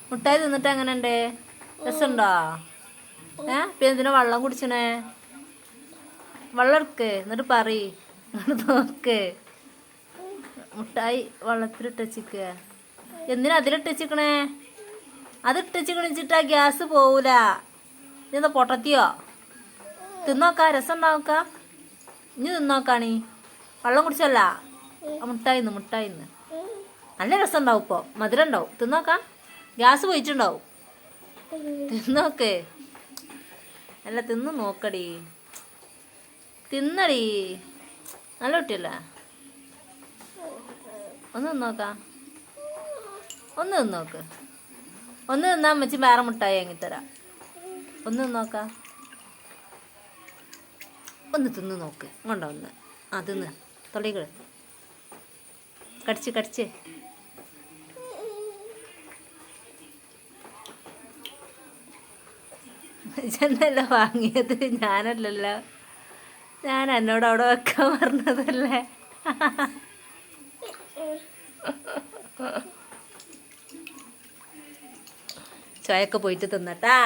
മുട്ടായി തിന്നിട്ട് എങ്ങനെയുണ്ട്? രസമുണ്ടോ? പിന്നെ എന്തിനാ വെള്ളം കുടിച്ചണേ? വെള്ളം എടുക്ക് എന്നിട്ട് പറയ്. എന്നിട്ട് നോക്ക്. മുട്ടായി വെള്ളത്തിലിട്ടച്ചിക്കുക. എന്തിനാ അതിലിട്ടച്ചിക്കണേ? അതിട്ടച്ചിക്കണിച്ചിട്ടാ ഗ്യാസ് പോവൂല. ഇതെന്താ പൊട്ടത്തിയോ? തിന്നോക്കാ, രസം ഉണ്ടാവുക്ക. ഇനി തിന്നോക്കാണീ. വെള്ളം കുടിച്ചല്ല, മുട്ടായിന്ന് നല്ല രസം ഉണ്ടാവും. ഇപ്പോൾ മധുരം ഉണ്ടാവും. തിന്നോക്കാം. ഗ്യാസ് പോയിട്ടുണ്ടാവും. തിന്നോക്ക്. അല്ല തിന്ന് നോക്കടി. തിന്നടി. നല്ല കുട്ടിയല്ലേ? ഒന്ന് തിന്നോക്കാം. ഒന്ന് തിന്നോക്ക്. ഒന്ന് തിന്നാൻ വെച്ച് വേറെ മുട്ടായി വാങ്ങിത്തരാം. ഒന്ന് തിന്നോക്കാം. ഒന്ന് തിന്ന് നോക്ക്. ഇങ്ങോട്ടോ ഒന്ന്. തിന്ന് തൊള്ളികൾ കടിച്ച് ഇജന്നല്ല വാങ്ങിയത്, ഞാനല്ലല്ലോ. ഞാൻ എന്നോട് അവിടെ വെക്കാൻ പറഞ്ഞതല്ലേ. ചായയൊക്കെ പോയിട്ട് തിന്നട്ടാ.